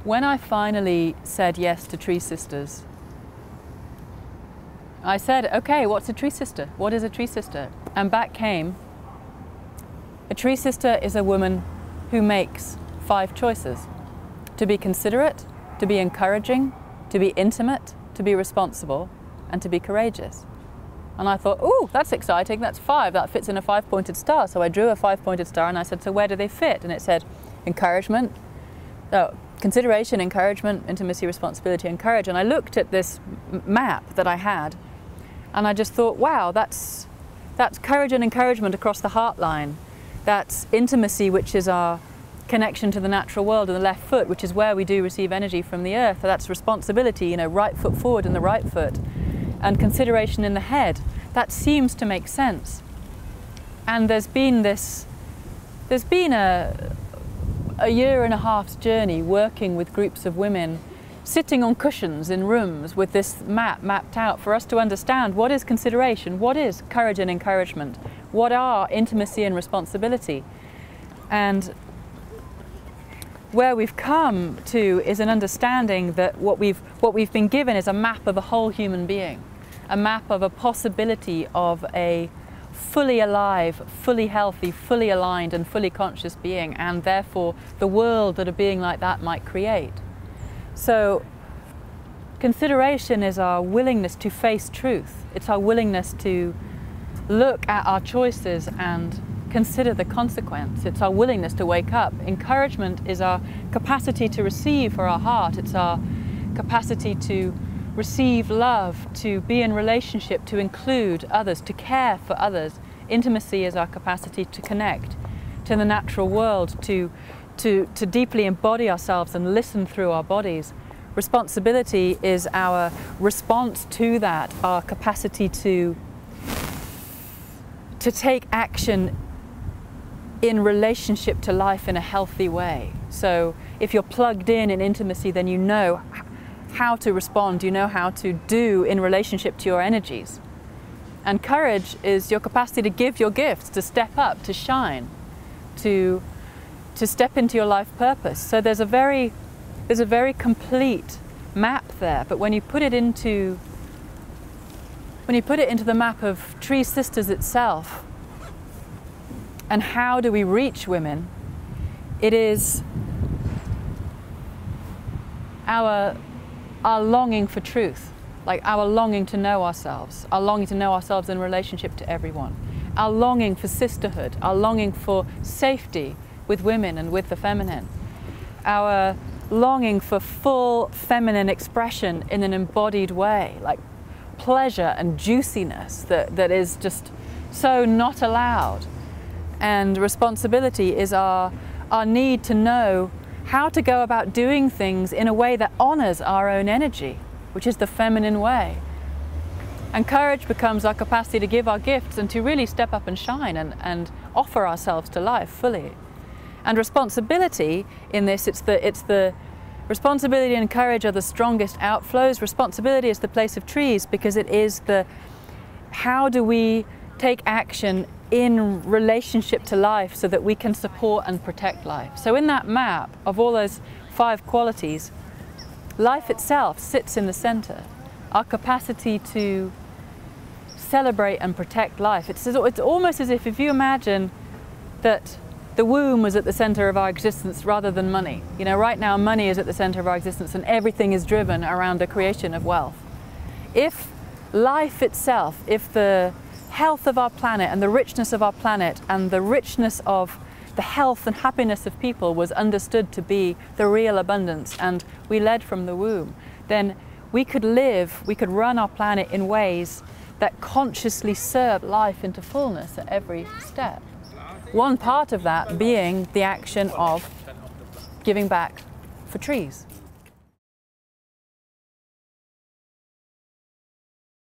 When I finally said yes to TreeSisters, I said, okay, what's a tree sister? What is a tree sister? And back came, a tree sister is a woman who makes 5 choices: to be considerate, to be encouraging, to be intimate, to be responsible, and to be courageous. And I thought, ooh, that's exciting, that's 5, that fits in a 5-pointed star. So I drew a 5-pointed star and I said, so where do they fit? And it said encouragement, consideration, encouragement, intimacy, responsibility, and courage. And I looked at this map that I had and I just thought, wow, that's courage and encouragement across the heart line. That's intimacy, which is our connection to the natural world, and the left foot, which is where we do receive energy from the earth. That's responsibility, you know, right foot forward in the right foot. And consideration in the head. That seems to make sense. And there's been a year and a half's journey working with groups of women, sitting on cushions in rooms with this map mapped out for us to understand what is consideration, what is courage and encouragement, what are intimacy and responsibility. And where we've come to is an understanding that what we've been given is a map of a whole human being, a map of a possibility of a fully alive, fully healthy, fully aligned and fully conscious being, and therefore the world that a being like that might create. So consideration is our willingness to face truth. It's our willingness to look at our choices and consider the consequence. It's our willingness to wake up. Encouragement is our capacity to receive for our heart. It's our capacity to receive love, to be in relationship, to include others, to care for others. Intimacy is our capacity to connect to the natural world, to deeply embody ourselves and listen through our bodies. Responsibility is our response to that, our capacity to take action in relationship to life in a healthy way. So if you're plugged in intimacy, then you know how to respond, you know how to do in relationship to your energies. And courage is your capacity to give your gifts, to step up, to shine, to step into your life purpose. So there's a very complete map there, but when you put it into the map of TreeSisters itself, and how do we reach women, it is our longing for truth, like our longing to know ourselves, our longing to know ourselves in relationship to everyone, our longing for sisterhood, our longing for safety with women and with the feminine, our longing for full feminine expression in an embodied way, like pleasure and juiciness that is just so not allowed. And responsibility is our need to know how to go about doing things in a way that honors our own energy, which is the feminine way. And courage becomes our capacity to give our gifts and to really step up and shine and offer ourselves to life fully. And responsibility in this, it's the responsibility and courage are the strongest outflows. Responsibility is the place of trees because it is the how do we take action in relationship to life so that we can support and protect life. So in that map of all those 5 qualities, life itself sits in the center. Our capacity to celebrate and protect life. It's almost as if you imagine that the womb was at the center of our existence rather than money. You know, right now money is at the center of our existence and everything is driven around the creation of wealth. If life itself, if the health of our planet and the richness of our planet and the richness of the health and happiness of people was understood to be the real abundance, and we led from the womb, then we could run our planet in ways that consciously serve life into fullness at every step. One part of that being the action of giving back for trees.